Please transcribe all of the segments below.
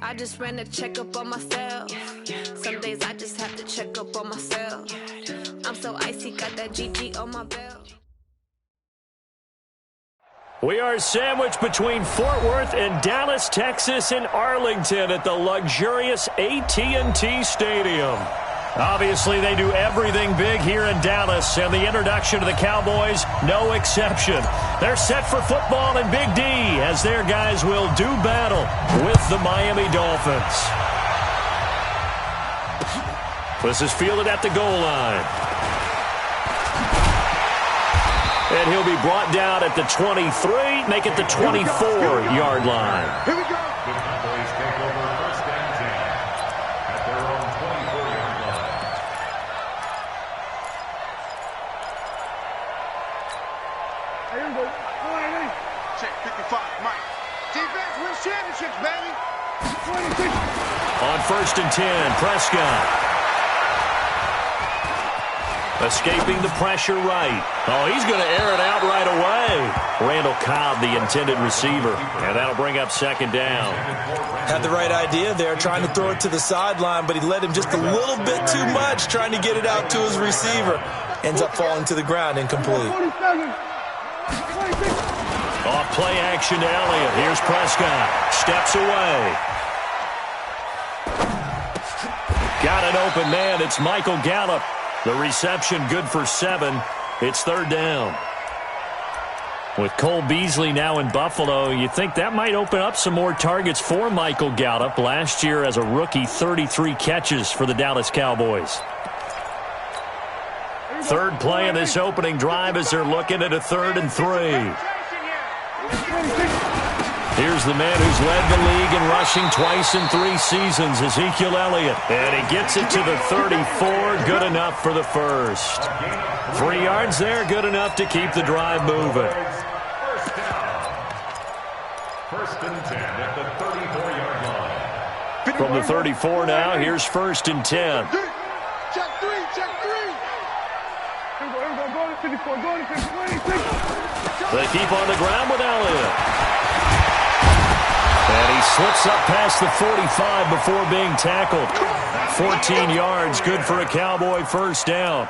I just ran a checkup on myself. Some days I just have to check up on myself. I'm so icy, got that GG on my belt. We are sandwiched between Fort Worth and Dallas, Texas, and Arlington at the luxurious AT&T Stadium. Obviously, they do everything big here in Dallas, and the introduction to the Cowboys, no exception. They're set for football in Big D as their guys will do battle with the Miami Dolphins. This is fielded at the goal line. And he'll be brought down at the 23, make it the 24-yard line. Here we go. The Cowboys take over first and 10 at their own 24-yard line. Here we go. Check 55, Mike. Defense wins championships, baby. 26. On first and 10, Prescott. Escaping the pressure right. Oh, he's going to air it out right away. Randall Cobb, the intended receiver. And that'll bring up second down. Had the right idea there, trying to throw it to the sideline, but he led him just a little bit too much, trying to get it out to his receiver. Ends up falling to the ground, incomplete. 27. 26. Off play action to Elliott. Here's Prescott. Steps away. Got an open man. It's Michael Gallup. The reception good for 7. It's third down. With Cole Beasley now in Buffalo, you think that might open up some more targets for Michael Gallup. Last year as a rookie, 33 catches for the Dallas Cowboys. Third play of this opening drive as they're looking at a 3rd and 3. Here's the man who's led the league in rushing twice in 3 seasons, Ezekiel Elliott. And he gets it to the 34, good enough for the first. 3 yards there, good enough to keep the drive moving. First down. First and 10 at the 34-yard line. From the 34 now, here's first and 10. Check 3, check 3. Here we go. Go to 54. Go to 26. They keep on the ground with Elliott. And he slips up past the 45 before being tackled. 14 yards, good for a Cowboy first down.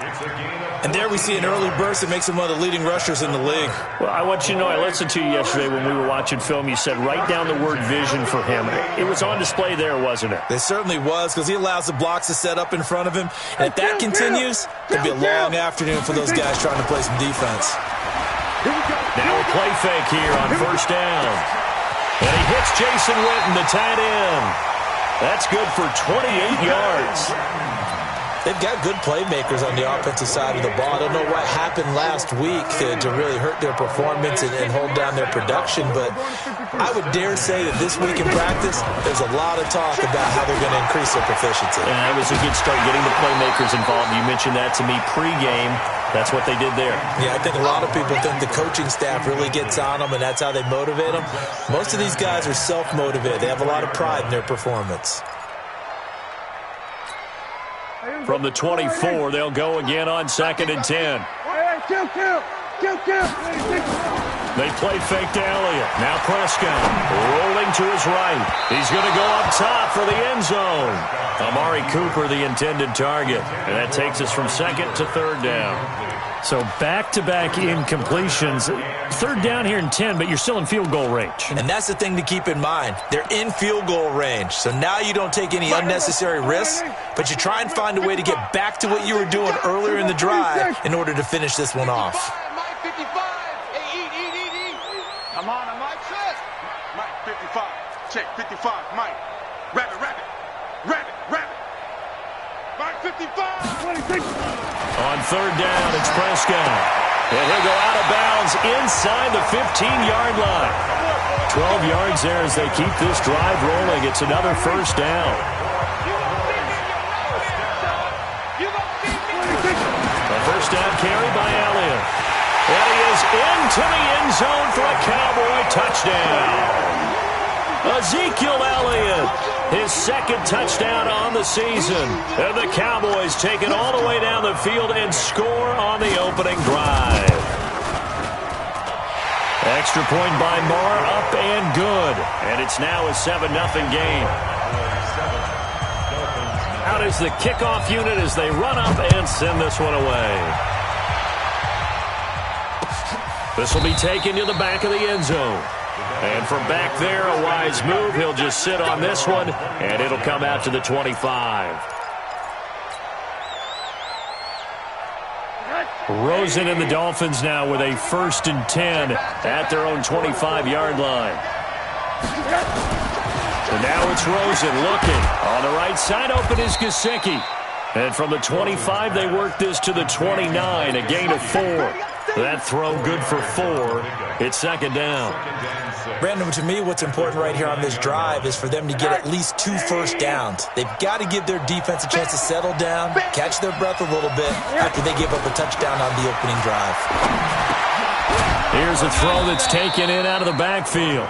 And there we see an early burst that makes him one of the leading rushers in the league. Well, I want you to know, I listened to you yesterday when we were watching film. You said write down the word vision for him. It was on display there, wasn't it? It certainly was, because he allows the blocks to set up in front of him. And if that continues, it'll be a long afternoon for those guys trying to play some defense. Now a play fake here on first down. And he hits Jason Witten, the tight end. That's good for 28 yards. They've got good playmakers on the offensive side of the ball. I don't know what happened last week to really hurt their performance and hold down their production, but I would dare say that this week in practice, there's a lot of talk about how they're going to increase their proficiency. And that was a good start, getting the playmakers involved. You mentioned that to me pregame. That's what they did there. Yeah, I think a lot of people think the coaching staff really gets on them, and that's how they motivate them. Most of these guys are self-motivated. They have a lot of pride in their performance. From the 24, they'll go again on second and 10. Kill. They play fake to Elliott. Now Prescott rolling to his right. He's going to go up top for the end zone. Amari Cooper, the intended target. And that takes us from second to third down. So back-to-back incompletions. Third down here in 10, but you're still in field goal range. And that's the thing to keep in mind. They're in field goal range. So now you don't take any unnecessary risks, but you try and find a way to get back to what you were doing earlier in the drive in order to finish this one off. Mike 55. Hey, I'm on a Mike set. Mike 55. Check 55. Mike. Rabbit. Mike 55. 26. On third down, it's Prescott. And he'll go out of bounds inside the 15-yard line. 12 yards there as they keep this drive rolling. It's another first down. A first down carry by Elliott. And he is into the end zone for a Cowboy touchdown. Ezekiel Elliott, his second touchdown on the season. And the Cowboys take it all the way down the field and score on the opening drive. Extra point by Marr, up and good. And it's now a 7-0 game. Out is the kickoff unit as they run up and send this one away. This will be taken to the back of the end zone. And from back there, a wise move. He'll just sit on this one, and it'll come out to the 25. Rosen and the Dolphins now with a 1st and 10 at their own 25-yard line. And now it's Rosen looking. On the right side, open is Gesicki. And from the 25, they work this to the 29, a gain of 4. That throw good for 4. It's 2nd down. Brandon, to me, what's important right here on this drive is for them to get at least 2 first downs. They've got to give their defense a chance to settle down, catch their breath a little bit after they give up a touchdown on the opening drive. Here's a throw that's taken in out of the backfield.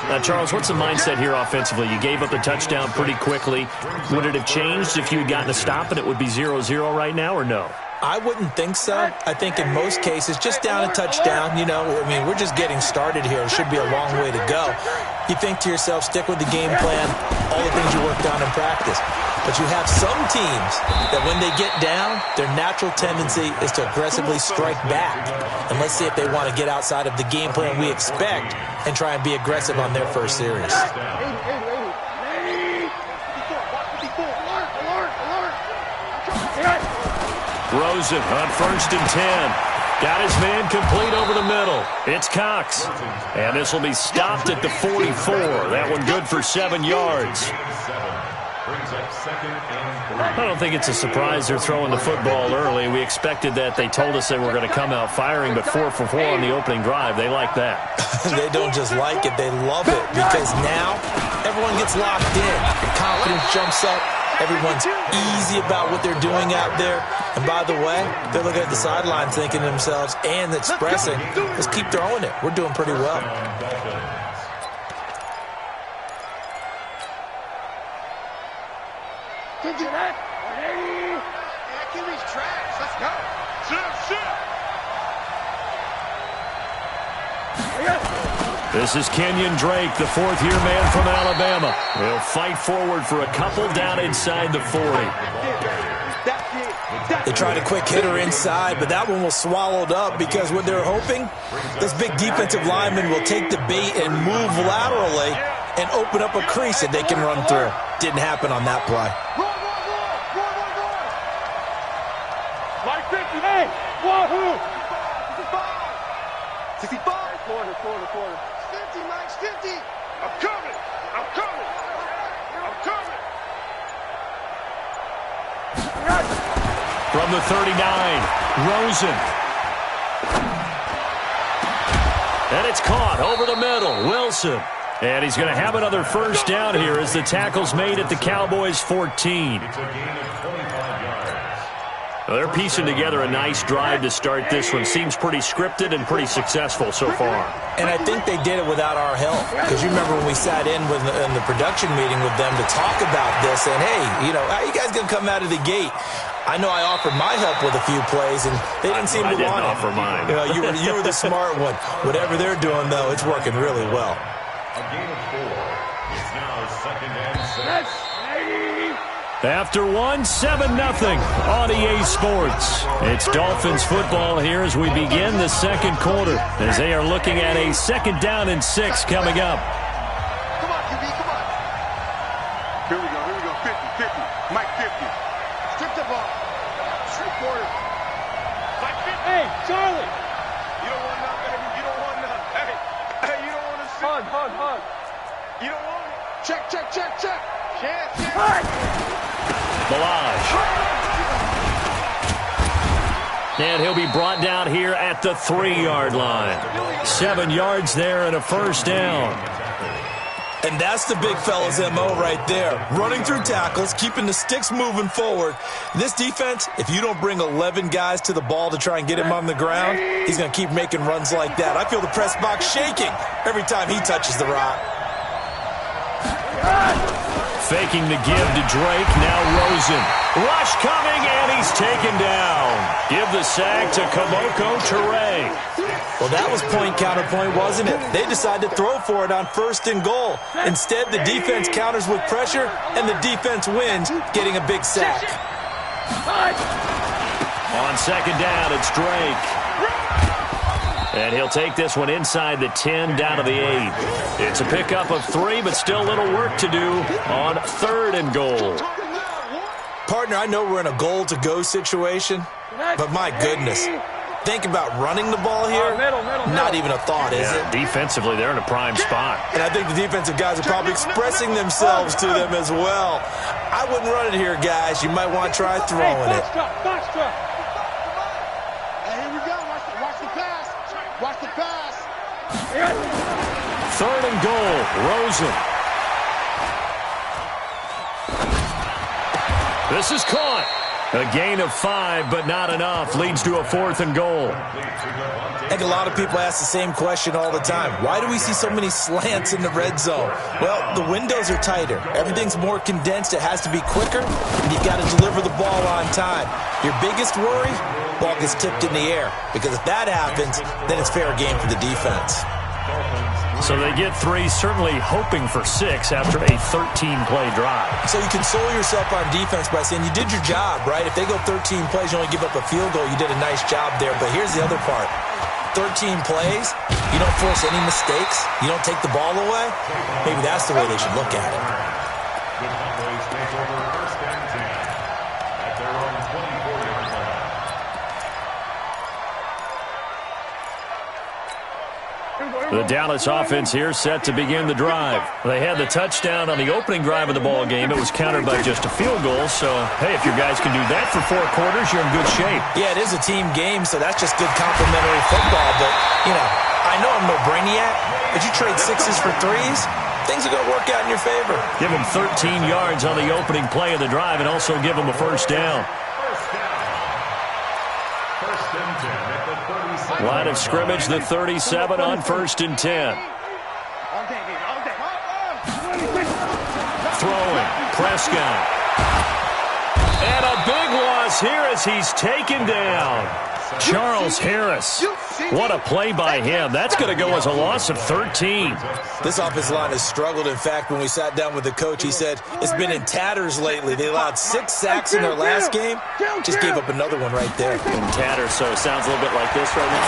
Now, Charles, what's the mindset here offensively? You gave up the touchdown pretty quickly. Would it have changed if you had gotten a stop and it would be 0-0 right now, or no? I wouldn't think so. I think in most cases, just down a touchdown, you know, I mean, we're just getting started here. It should be a long way to go. You think to yourself, stick with the game plan, all the things you worked on in practice. But you have some teams that when they get down, their natural tendency is to aggressively strike back. And let's see if they want to get outside of the game plan we expect and try and be aggressive on their first series. Rosen on 1st and 10. Got his man complete over the middle. It's Cox. And this will be stopped at the 44. That one good for 7 yards. I don't think it's a surprise they're throwing the football early. We expected that. They told us they were going to come out firing, but 4 for 4 on the opening drive. They like that. They don't just like it, they love it, because now everyone gets locked in. The confidence jumps up. Everyone's easy about what they're doing out there. And by the way, they're looking at the sideline thinking to themselves and expressing, let's keep throwing it. We're doing pretty well. Let's go. This is Kenyon Drake, the 4th-year man from Alabama. He'll fight forward for a couple down inside the 40. They tried a quick hitter inside, but that one was swallowed up because what they're hoping, this big defensive lineman will take the bait and move laterally and open up a crease that they can run through. Didn't happen on that play. Like 50, hey, wahoo! 65. Corner. 50, Mike's 50. I'm coming. From the 39, Rosen. And it's caught over the middle. Wilson. And he's going to have another first down here as the tackle's made at the Cowboys' 14. Well, they're piecing together a nice drive to start this one. Seems pretty scripted and pretty successful so far. And I think they did it without our help. Because you remember when we sat in the production meeting with them to talk about this, and hey, you know, how you guys going to come out of the gate? I know I offered my help with a few plays, and they didn't seem to want it. I didn't offer mine. You know, you were the smart one. Whatever they're doing, though, it's working really well. A gain of 4. It's now 2nd and 6. After 7-0 on EA Sports. It's Dolphins football here as we begin the second quarter, as they are looking at a 2nd down and 6 coming up. Come on, QB, come on. Here we go. 50. Mike 50. Strip the ball. Strip quarter. Mike 50. Hey, Charlie! You don't want none, baby. You don't want none. Hey, you don't want to see. Hug. You don't want it. Check. Chance. Balaj. And he'll be brought down here at the 3-yard line. 7 yards there and a first down. And that's the big fella's MO right there. Running through tackles, keeping the sticks moving forward. This defense, if you don't bring 11 guys to the ball to try and get him on the ground, he's going to keep making runs like that. I feel the press box shaking every time he touches the rock. faking the give to Drake. Now Rosen. Rush coming, and he's taken down. Give the sack to Kamoko Toure. Well, that was point counterpoint, wasn't it? They decided to throw for it on 1st and goal. Instead, the defense counters with pressure, and the defense wins, getting a big sack. On 2nd down, it's Drake. And he'll take this one inside the 10, down to the 8. It's a pickup of 3, but still a little work to do on 3rd and goal. Partner, I know we're in a goal-to-go situation, but my goodness. Think about running the ball here. Not even a thought, is it? Defensively, they're in a prime spot. And I think the defensive guys are probably expressing themselves to them as well. I wouldn't run it here, guys. You might want to try throwing it. Hey, here we go. Watch the pass. Watch the pass. 3rd and goal, Rosen. This is caught. A gain of 5, but not enough. Leads to a 4th and goal. I think a lot of people ask the same question all the time. Why do we see so many slants in the red zone? Well, the windows are tighter. Everything's more condensed. It has to be quicker, and you've got to deliver the ball on time. Your biggest worry? Ball gets tipped in the air. Because if that happens, then it's fair game for the defense. So they get 3, certainly hoping for 6 after a 13-play drive. So you console yourself on defense by saying you did your job, right? If they go 13 plays, you only give up a field goal, you did a nice job there. But here's the other part. 13 plays, you don't force any mistakes, you don't take the ball away. Maybe that's the way they should look at it. The Cowboys take over 1st and 10 at their own 24-yard line. The Dallas offense here set to begin the drive. They had the touchdown on the opening drive of the ball game. It was countered by just a field goal. So, hey, if your guys can do that for 4 quarters, you're in good shape. Yeah, it is a team game, so that's just good complimentary football. But, you know, I know I'm no brainiac, but you trade 6s for 3s, things are going to work out in your favor. Give them 13 yards on the opening play of the drive and also give them a 1st down. 1st and 10 at the 37. Line of scrimmage, the 37 on 1st and 10. Throwing, Prescott. And a big loss here as he's taken down. Charles Harris. What a play by him. That's going to go as a loss of 13. This offensive line has struggled. In fact, when we sat down with the coach, he said it's been in tatters lately. They allowed 6 sacks in their last game. Just gave up another one right there. In tatters, so it sounds a little bit like this right now.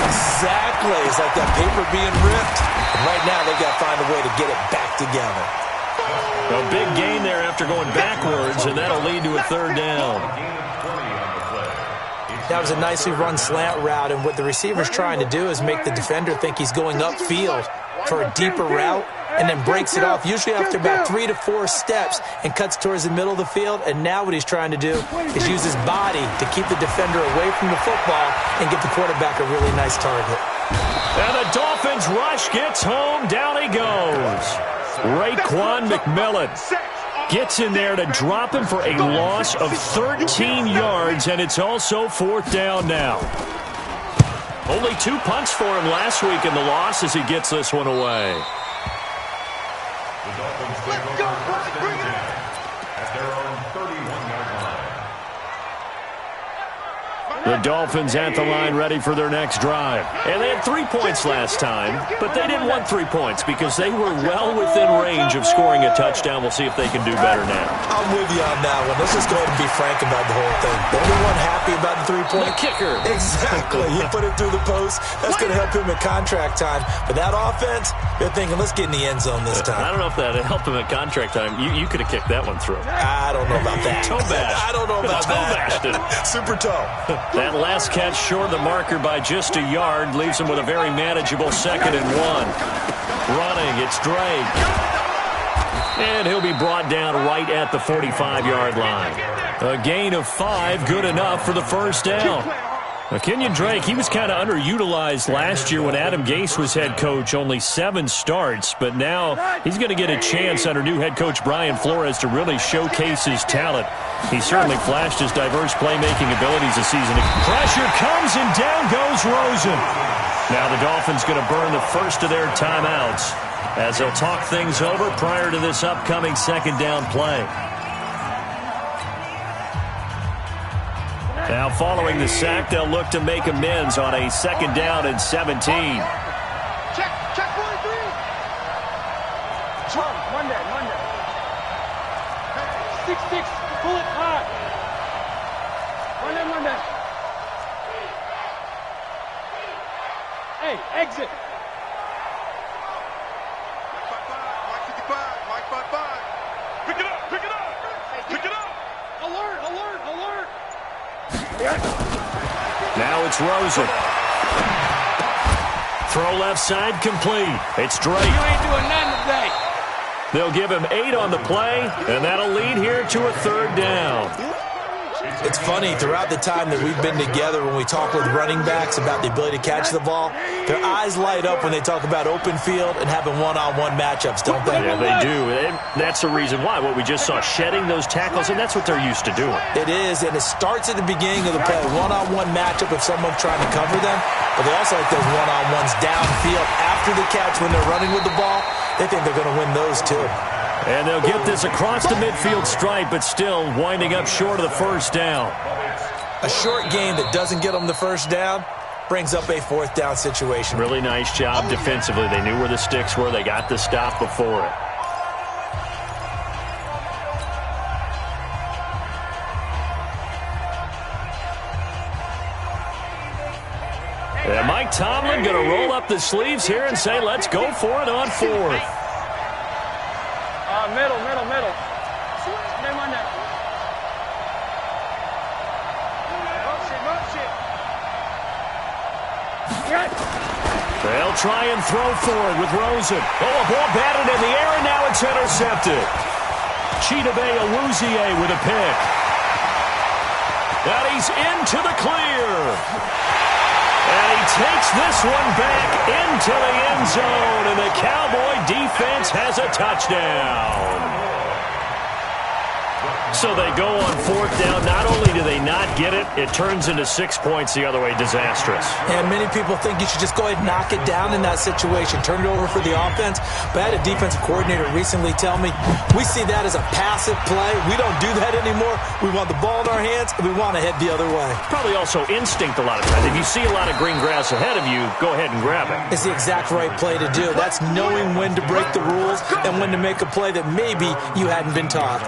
Exactly. It's like that paper being ripped. And right now, they've got to find a way to get it back together. A big gain there after going backwards, and that'll lead to a 3rd down. That was a nicely run slant route, and what the receiver's trying to do is make the defender think he's going upfield for a deeper route, and then breaks it off, usually after about 3 to 4 steps, and cuts towards the middle of the field. And now what he's trying to do is use his body to keep the defender away from the football and get the quarterback a really nice target. And the Dolphins rush gets home. Down he goes. Raekwon McMillan gets in there to drop him for a loss of 13 yards, and it's also 4th down now. Only 2 punts for him last week in the loss as he gets this one away. The Dolphins take over 1st and 10 at their own 31-yard line. The Dolphins at the line ready for their next drive. And they had 3 points last time, but they didn't want 3 points because they were well within range of scoring a touchdown. We'll see if they can do better now. I'm with you on that one. Let's just go ahead and be frank about the whole thing. The only one happy about the 3-point? The kicker. Exactly. He put it through the post. That's going to help him at contract time. But that offense, they're thinking, let's get in the end zone this time. I don't know if that helped him at contract time. You could have kicked that one through. I don't know about that. Toe bash. I don't know about that. Super toe. That last catch short of the marker by just a yard leaves him with a very manageable 2nd and 1. Running, it's Drake. And he'll be brought down right at the 45-yard line. A gain of 5, good enough for the 1st down. Kenyon Drake, he was kind of underutilized last year when Adam Gase was head coach, only 7 starts, but now he's going to get a chance under new head coach Brian Flores to really showcase his talent. He certainly flashed his diverse playmaking abilities this season. Pressure comes and down goes Rosen. Now the Dolphins going to burn the first of their timeouts as they'll talk things over prior to this upcoming second down play. Now following the sack, they'll look to make amends on a second down and 17. Check 1-3. Monday. 6-6, pull it hard. Monday. Hey, exit. Mike 55, Mike 55. Pick it up. Alert. Now it's Rosen. Throw left side complete. It's Drake. You ain't doing nothing today. They'll give him 8 on the play, and that'll lead here to a third down. It's funny, throughout the time that we've been together, when we talk with running backs about the ability to catch the ball, their eyes light up when they talk about open field and having one-on-one matchups, don't they? Yeah, they do. And that's the reason why. What we just saw, shedding those tackles, and that's what they're used to doing. It is, and it starts at the beginning of the play. One-on-one matchup if someone's trying to cover them, but they also like those one-on-ones downfield after the catch when they're running with the ball. They think they're going to win those, too. And they'll get this across the midfield stripe, but still winding up short of the first down. A short game that doesn't get them the first down brings up a fourth down situation. Really nice job defensively. They knew where the sticks were. They got the stop before it. And Mike Tomlin going to roll up the sleeves here and say, let's go for it on fourth. Middle. They'll try and throw forward with Rosen. Oh, a ball batted in the air, and now it's intercepted. Chidobe Awuzie with a pick. And he's into the clear. And he takes this one back into the end zone, and the Cowboy defense has a touchdown. So they go on fourth down. Not only do they not get it, it turns into 6 points the other way. Disastrous. And many people think you should just go ahead and knock it down in that situation. Turn it over for the offense. But I had a defensive coordinator recently tell me, we see that as a passive play. We don't do that anymore. We want the ball in our hands, and we want to head the other way. Probably also instinct a lot of times. If you see a lot of green grass ahead of you, go ahead and grab it. It's the exact right play to do. That's knowing when to break the rules and when to make a play that maybe you hadn't been taught.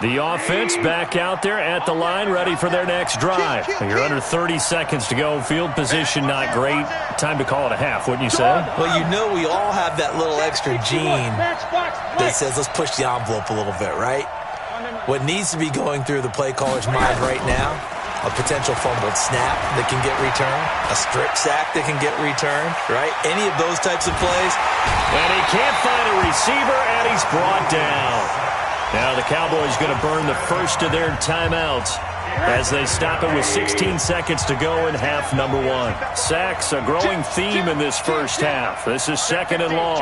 The offense back out there at the line, ready for their next drive. You're under 30 seconds to go. Field position not great. Time to call it a half, wouldn't you say? Well, you know we all have that little extra gene that says let's push the envelope a little bit, right? What needs to be going through the play caller's mind right now, a potential fumbled snap that can get returned, a strip sack that can get returned, right? Any of those types of plays. And he can't find a receiver, and he's brought down. Now the Cowboys going to burn the first of their timeouts as they stop it with 16 seconds to go in half number one. Sacks, a growing theme in this first half. This is second and long.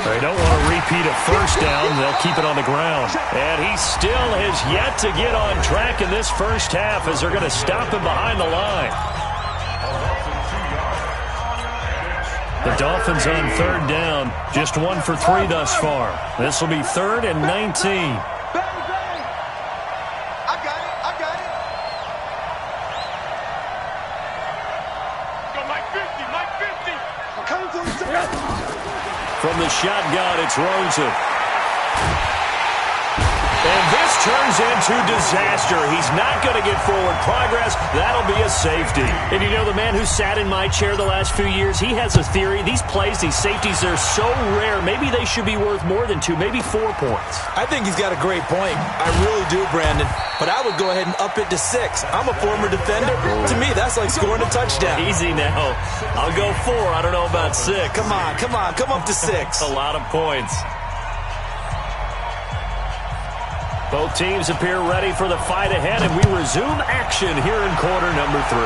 They don't want to repeat a first down. They'll keep it on the ground. And he still has yet to get on track in this first half as they're going to stop him behind the line. The Dolphins on third down, just 1 for 3 thus far. This will be 3rd and 19. I got it. Go Mike 50. From the shotgun, it's Rosen. And this turns into disaster. He's not going to get forward progress. That'll be a safety. And you know, the man who sat in my chair the last few years, he has a theory. These plays, these safeties, they're so rare. Maybe they should be worth more than 2, maybe 4 points. I think he's got a great point. I really do, Brandon. But I would go ahead and up it to 6. I'm a former defender. To me, that's like scoring a touchdown. Easy now. I'll go 4. I don't know about 6. Come on. Come up to 6. A lot of points. Both teams appear ready for the fight ahead, and we resume action here in quarter number 3.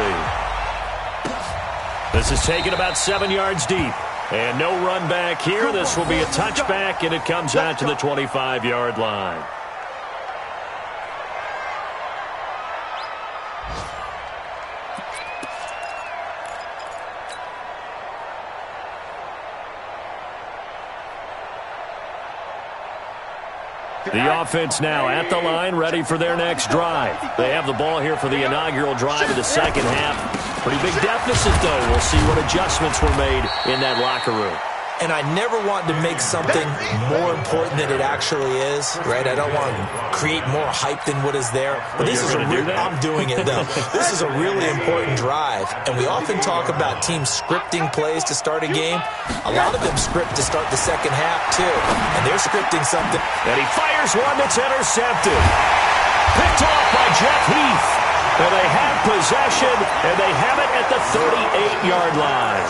This is taken about 7 yards deep. And no run back here. This will be a touchback, and it comes out to the 25-yard line. The offense now at the line, ready for their next drive. They have the ball here for the inaugural drive of the second half. Pretty big deficit, though. We'll see what adjustments were made in that locker room. And I never want to make something more important than it actually is, right? I don't want to create more hype than what is there. But this is I'm doing it, though. This is a really important drive. And we often talk about teams scripting plays to start a game. A lot of them script to start the second half, too. And they're scripting something. And he fires one that's intercepted. Picked off by Jeff Heath. And they have possession, and they have it at the 38-yard line.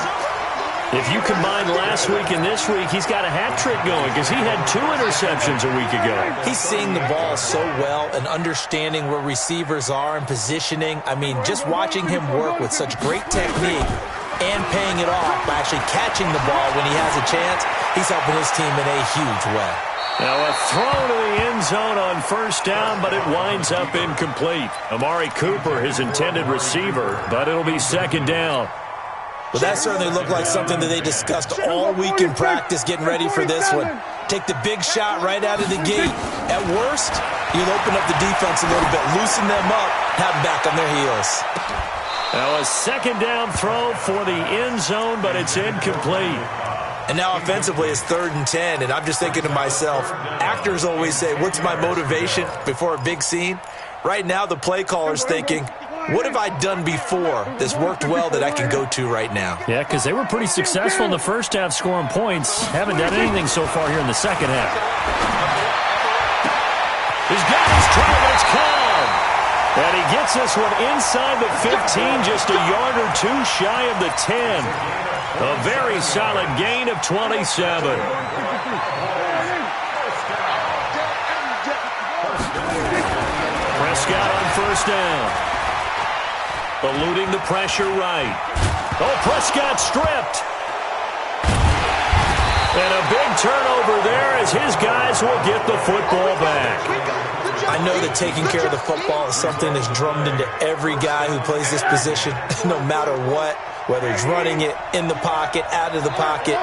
If you combine last week and this week, he's got a hat trick going because he had 2 interceptions a week ago. He's seeing the ball so well and understanding where receivers are and positioning. I mean, just watching him work with such great technique and paying it off by actually catching the ball when he has a chance, he's helping his team in a huge way. Now a throw to the end zone on first down, but it winds up incomplete. Amari Cooper, his intended receiver, but it'll be second down. Well, that certainly looked like something that they discussed all week in practice getting ready for this one. Take the big shot right out of the gate. At worst, you'll open up the defense a little bit, loosen them up, have them back on their heels. Now a second down throw for the end zone, but it's incomplete. And now offensively it's 3rd and 10, and I'm just thinking to myself, actors always say, what's my motivation before a big scene? Right now the play caller's thinking, what have I done before that's worked well that I can go to right now? Yeah, because they were pretty successful in the first half scoring points. Haven't done anything so far here in the second half. He's got his targets come. And he gets this one inside the 15, just a yard or 2 shy of the 10. A very solid gain of 27. Prescott on first down. Eluding the pressure right. Oh, Prescott stripped. And a big turnover there as his guys will get the football back. I know that taking care of the football is something that's drummed into every guy who plays this position, no matter what, whether he's running it, in the pocket, out of the pocket.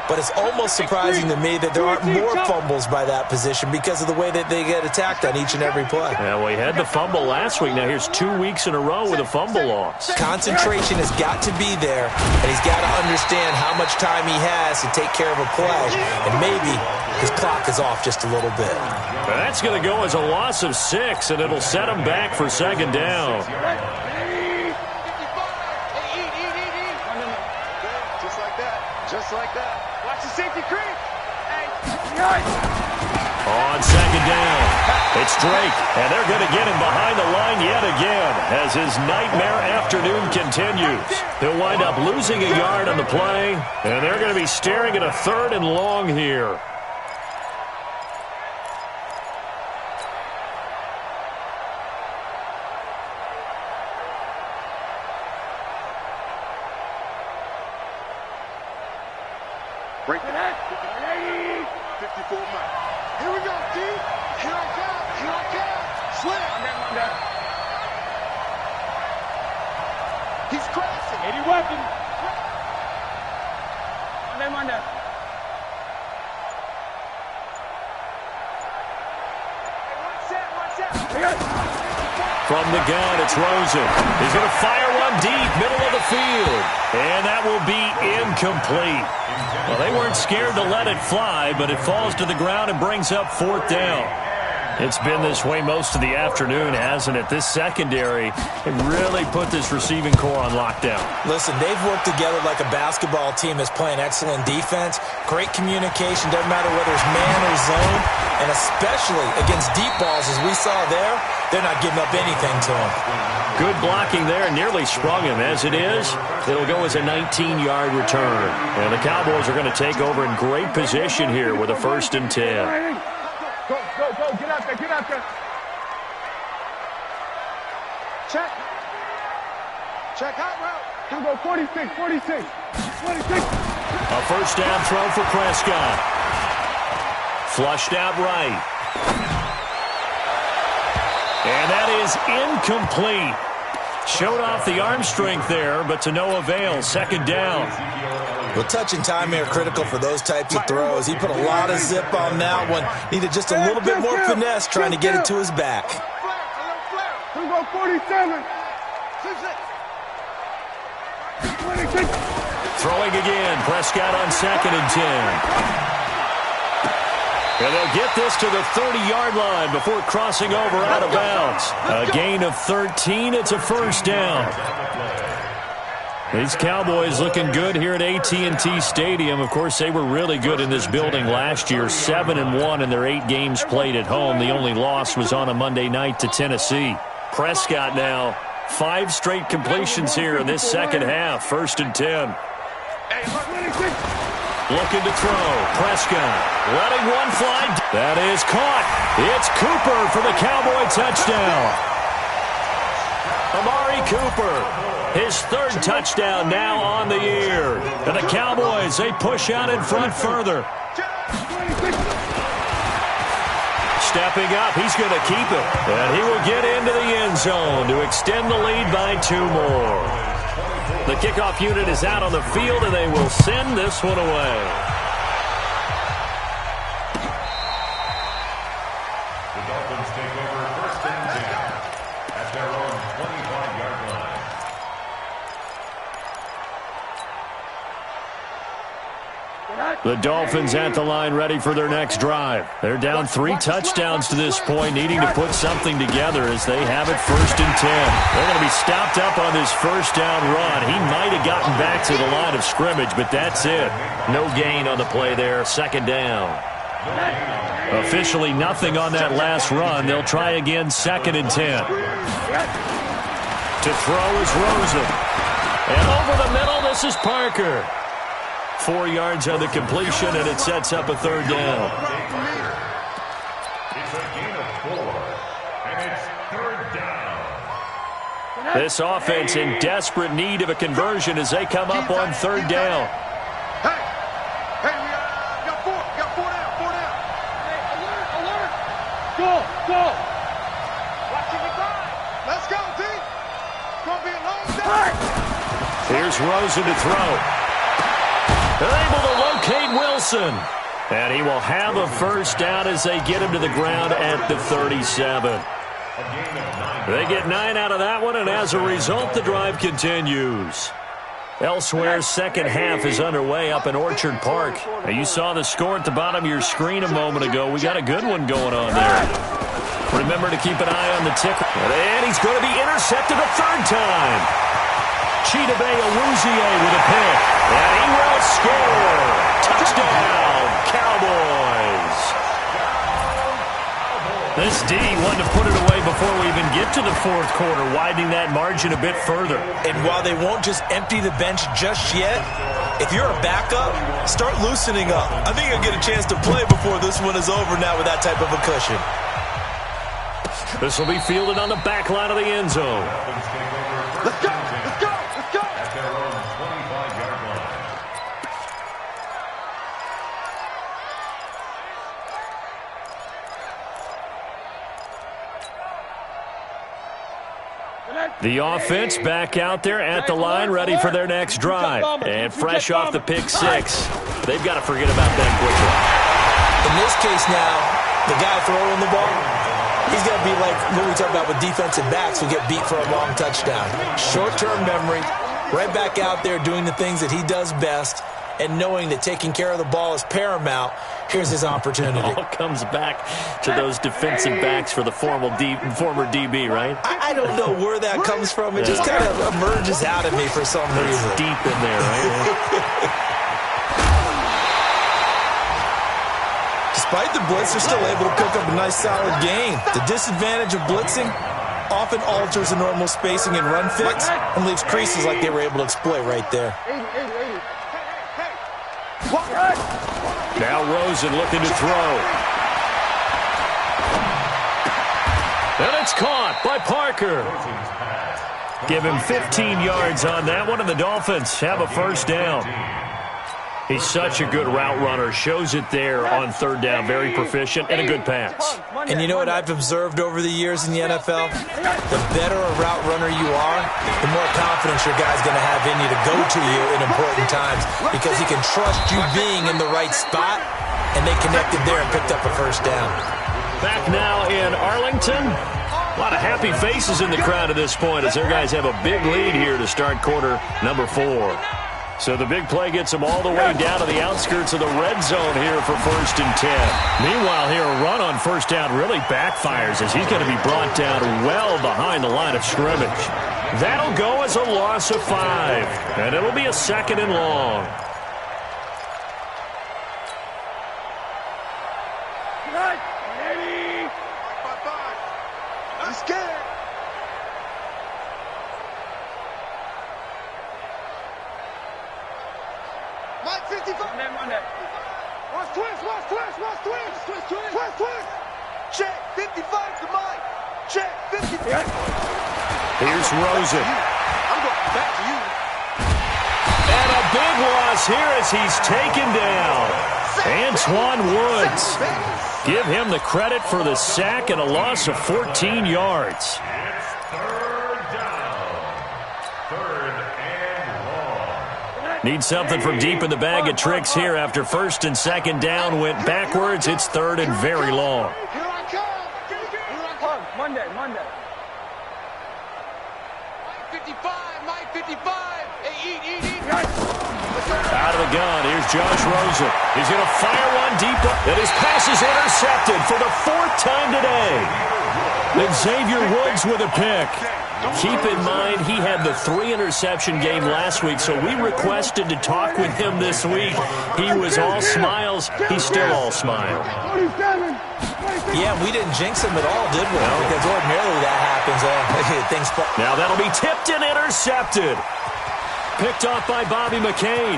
But it's almost surprising to me that there aren't more fumbles by that position because of the way that they get attacked on each and every play. Yeah, well, he had the fumble last week. Now here's 2 weeks in a row with a fumble loss. Concentration has got to be there, and he's got to understand how much time he has to take care of a play. And maybe his clock is off just a little bit. Well, that's going to go as a loss of 6, and it'll set him back for second down. Just like that. Watch the safety creep. Hey. On second down, it's Drake, and they're going to get him behind the line yet again as his nightmare afternoon continues. He'll wind up losing a yard on the play, and they're going to be staring at a 3rd and long here. Break it out. 54 miles. Here we go, D. Here I come. Here I come. Slam. He's crashing. 80 weapon. Monday. From the gun, it's Rosen. He's going to fire one deep, middle of the field. And that will be incomplete. Well, they weren't scared to let it fly, but it falls to the ground and brings up 4th down. It's been this way most of the afternoon, hasn't it? This secondary really put this receiving core on lockdown. Listen, they've worked together like a basketball team that's playing excellent defense. Great communication, doesn't matter whether it's man or zone. And especially against deep balls, as we saw there, they're not giving up anything to them. Good blocking there, nearly sprung him. As it is, it'll go as a 19-yard return. And the Cowboys are going to take over in great position here with a 1st and 10. Go, get out there. Check. Check out route. Here we go, 46. A first down throw for Prescott. Flushed out right. And that is incomplete. Showed off the arm strength there, but to no avail. Second down. Well, touch and timing are critical for those types of throws. He put a lot of zip on that one. Needed just a little bit more finesse trying to get it to his back. Here we go, 47. Throwing again. Prescott on 2nd and 10. And they'll get this to the 30-yard line before crossing over out of bounds. A gain of 13. It's a first down. These Cowboys looking good here at AT&T Stadium. Of course, they were really good in this building last year. 7-1 in their 8 games played at home. The only loss was on a Monday night to Tennessee. Prescott now 5 straight completions here in this second half. 1st and 10. Looking to throw. Prescott letting one fly. That is caught. It's Cooper for the Cowboy touchdown. Amari Cooper, his 3rd touchdown now on the year. And the Cowboys, they push out in front further. Stepping up, he's going to keep it. And he will get into the end zone to extend the lead by 2 more. The kickoff unit is out on the field, and they will send this one away. The Dolphins take over 1st and 10 at their own 25-yard line. The Dolphins at the line ready for their next drive. They're down 3 touchdowns to this point, needing to put something together as they have it 1st and 10. They're going to be stopped up on this first down run. He might have gotten back to the line of scrimmage, but that's it. No gain on the play there. 2nd down. Officially nothing on that last run. They'll try again 2nd and 10. To throw is Rosen. And over the middle, this is Parker. 4 yards on the completion, and it sets up a 3rd down. It's a gain of 4, and it's 3rd down. This offense in desperate need of a conversion as they come up on 3rd down. Hey, we got 4 down. Hey, alert. Go. Watching the time. Let's go, T. It's going to be a long day. Here's Rosen to throw. They're able to locate Wilson. And he will have a first down as they get him to the ground at the 37. They get 9 out of that one, and as a result, the drive continues. Elsewhere, second half is underway up in Orchard Park. Now, you saw the score at the bottom of your screen a moment ago. We got a good one going on there. Remember to keep an eye on the ticker. And he's going to be intercepted a 3rd time. Chidobe Awuzie with a pick. And he will score. Touchdown, Cowboys. This D wanted to put it away before we even get to the 4th quarter, widening that margin a bit further. And while they won't just empty the bench just yet, if you're a backup, start loosening up. I think you'll get a chance to play before this one is over now with that type of a cushion. This will be fielded on the back line of the end zone. Let's go. At their own 25-yard line. The offense back out there at the line, ready for their next drive. And fresh off the pick 6, they've got to forget about that quickly. In this case now, the guy throwing the ball, he's going to be like what we talk about with defensive backs who get beat for a long touchdown. Short-term memory, right back out there doing the things that he does best, and knowing that taking care of the ball is paramount. Here's his opportunity. It all comes back to those defensive backs for the former DB, right? I don't know where that comes from. It just kind of emerges out of me for some reason. It's deep in there, right? Despite the blitz, they're still able to pick up a nice solid gain. The disadvantage of blitzing often alters the normal spacing and run fits and leaves creases like they were able to exploit right there. 80. Now Rosen looking to throw. And it's caught by Parker. Give him 15 yards on that one, and the Dolphins have a first down. He's such a good route runner. Shows it there on third down. Very proficient and a good pass. And you know what I've observed over the years in the NFL? The better a route runner you are, the more confidence your guy's going to have in you to go to you in important times because he can trust you being in the right spot, and they connected there and picked up a first down. Back now in Arlington. A lot of happy faces in the crowd at this point as their guys have a big lead here to start quarter number 4. So the big play gets them all the way down to the outskirts of the red zone here for 1st and 10. Meanwhile, here a run on first down really backfires as he's going to be brought down well behind the line of scrimmage. That'll go as a loss of 5, and it'll be a 2nd and long. I'm scared. Mike 55. Monday. Watch twist. Check 55 to Mike. Check 55. Here's Rosen. I'm going back to you. And a big loss here as he's taken down. Antoine Woods. Give him the credit for the sack and a loss of 14 yards. It's third down. 3rd and long. Need something from deep in the bag of tricks here after 1st and 2nd down went backwards. It's 3rd and very long. Here I come. Monday. Mike 55. Hey, eat. Out of the gun, here's Josh Rosen. He's going to fire one deep, and his pass is intercepted for the 4th time today. And Xavier Woods with a pick. Keep in mind, he had the 3-interception game last week, so we requested to talk with him this week. He was all smiles. He's still all smile. Yeah, we didn't jinx him at all, did we? No. Because ordinarily that happens. Now that'll be tipped and intercepted. Picked off by Bobby McCain.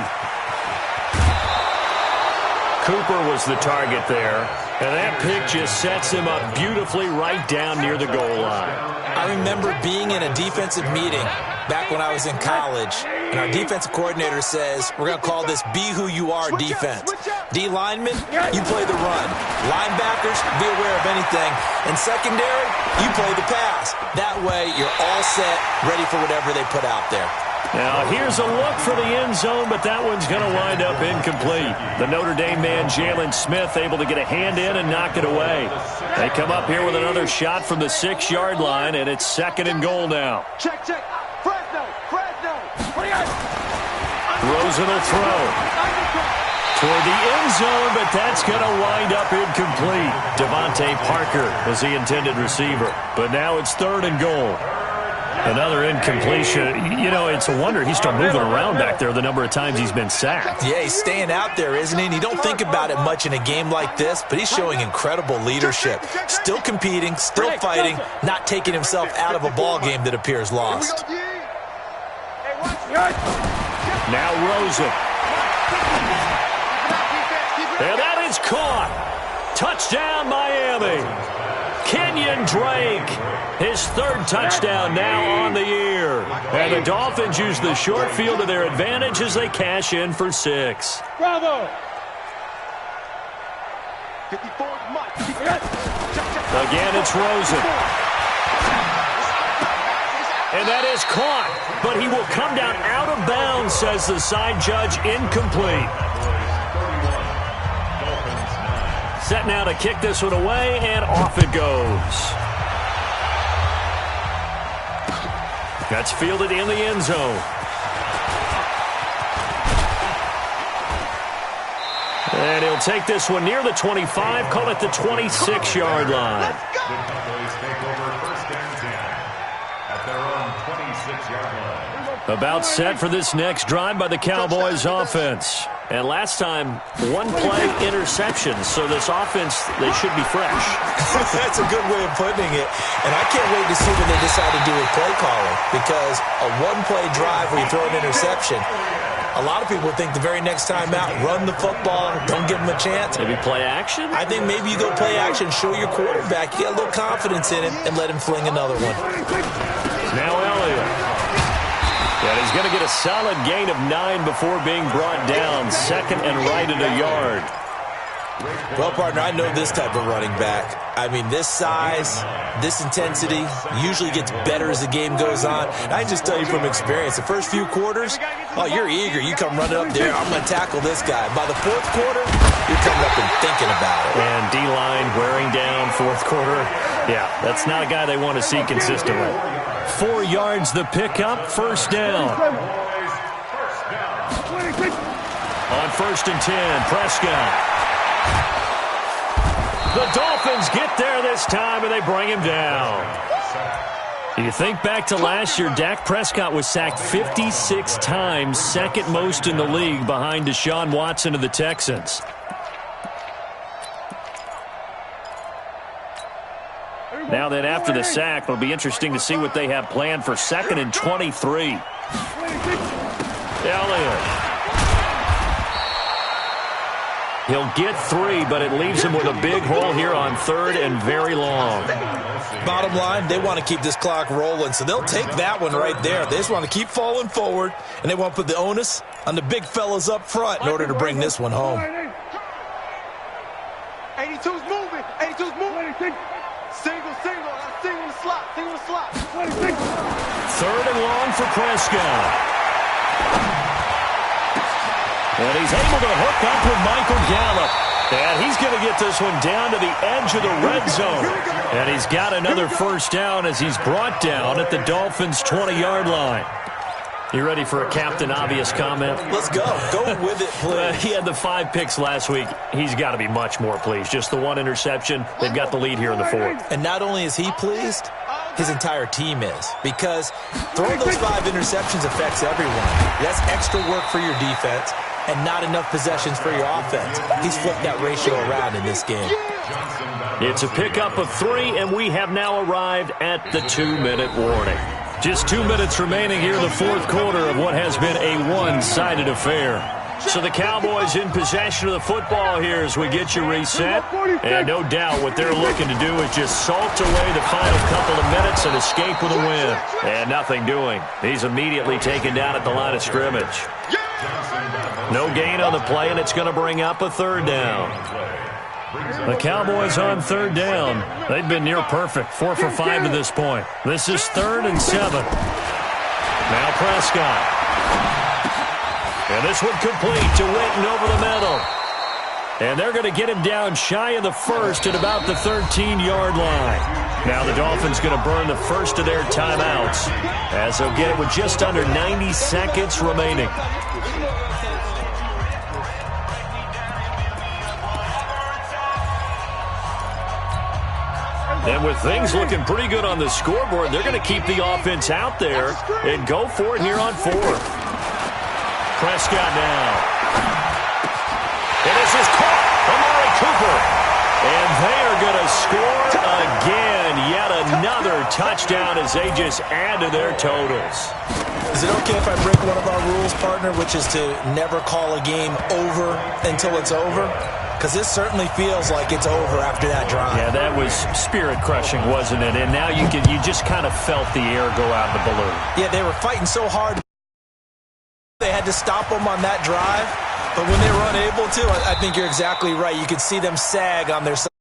Cooper was the target there. And that pick just sets him up beautifully right down near the goal line. I remember being in a defensive meeting back when I was in college, and our defensive coordinator says, we're going to call this Be Who You Are defense. D linemen, you play the run. Linebackers, be aware of anything. And secondary, you play the pass. That way, you're all set, ready for whatever they put out there. Now, here's a look for the end zone, but that one's going to wind up incomplete. The Notre Dame man, Jalen Smith, able to get a hand in and knock it away. They come up here with another shot from the 6-yard line, and it's 2nd and goal now. Check. Fresno. Rosen will throw toward the end zone, but that's going to wind up incomplete. Devontae Parker was the intended receiver, but now it's 3rd and goal. Another incompletion. You know, it's a wonder he's still moving around back there the number of times he's been sacked. Yeah, he's staying out there, isn't he? And you don't think about it much in a game like this, but he's showing incredible leadership. Still competing, still fighting, not taking himself out of a ball game that appears lost. Now Rosen. And that is caught. Touchdown, Miami. Kenyon Drake, his 3rd touchdown now on the year. And the Dolphins use the short field to their advantage as they cash in for 6. Bravo. Again, it's Rosen. And that is caught, but he will come down out of bounds, says the side judge, incomplete. Set now to kick this one away, and off it goes. That's fielded in the end zone. And he'll take this one near the 25, call it the 26-yard line. The Cowboys take over 1st and 10 at their own 26-yard line. About set for this next drive by the Cowboys offense. And last time, 1-play interception, so this offense, they should be fresh. That's a good way of putting it. And I can't wait to see what they decide to do with play calling, because a 1-play drive where you throw an interception, a lot of people think the very next time out, run the football, don't give them a chance. Maybe play action? I think maybe you go play action, show your quarterback, you get a little confidence in him, and let him fling another one. Now Elliott. And he's going to get a solid gain of 9 before being brought down. Second and right at a yard. Well, partner, I know this type of running back. I mean, this size, this intensity usually gets better as the game goes on. And I can just tell you from experience, the first few quarters, oh, you're eager. You come running up there, I'm going to tackle this guy. By the fourth quarter, you're coming up and thinking about it. And D-line wearing down fourth quarter. Yeah, that's not a guy they want to see consistently. 4 yards the pickup, first down. On first and 10, Prescott. The Dolphins get there this time, and they bring him down. You think back to last year, Dak Prescott was sacked 56 times, second most in the league behind Deshaun Watson of the Texans. Now then, after the sack, it'll be interesting to see what they have planned for second and 23. Elliott. He'll get 3, but it leaves him with a big hole here on third and very long. Bottom line, they want to keep this clock rolling, so they'll take that one right there. They just want to keep falling forward, and they want to put the onus on the big fellas up front in order to bring this one home. 82's moving. 82's moving. Single. Single the slot. Third and long for Prescott. And he's able to hook up with Michael Gallup. And he's going to get this one down to the edge of the red zone. And he's got another first down as he's brought down at the Dolphins' 20-yard line. You ready for a Captain Obvious comment? Let's go. Go with it, please. He had the 5 picks last week. He's got to be much more pleased. Just the 1 interception. They've got the lead here in the 4th. And not only is he pleased, his entire team is. Because throwing those 5 interceptions affects everyone. That's extra work for your defense and not enough possessions for your offense. He's flipped that ratio around in this game. It's a pickup of 3, and we have now arrived at the 2-minute warning. Just 2 minutes remaining here in the 4th quarter of what has been a one-sided affair. So the Cowboys in possession of the football here as we get you reset. And no doubt what they're looking to do is just salt away the final couple of minutes and escape with a win. And nothing doing. He's immediately taken down at the line of scrimmage. No gain on the play, and it's going to bring up a 3rd down. The Cowboys on 3rd down. They've been near perfect, 4 for 5 to this point. This is 3rd and 7. Now Prescott. And this one complete to Witten over the middle. And they're going to get him down shy of the 1st at about the 13-yard line. Now the Dolphins going to burn the first of their timeouts as they'll get it with just under 90 seconds remaining. And with things looking pretty good on the scoreboard, they're going to keep the offense out there and go for it here on 4th. Prescott now. And this is caught. Amari Cooper. And they are going to score again. Yet another touchdown as they just add to their totals. Is it okay if I break one of our rules, partner, which is to never call a game over until it's over? Because this certainly feels like it's over after that drive. Yeah, that was spirit-crushing, wasn't it? And now you just kind of felt the air go out of the balloon. Yeah, they were fighting so hard. They had to stop them on that drive. But when they were unable to, I think you're exactly right. You could see them sag on their side.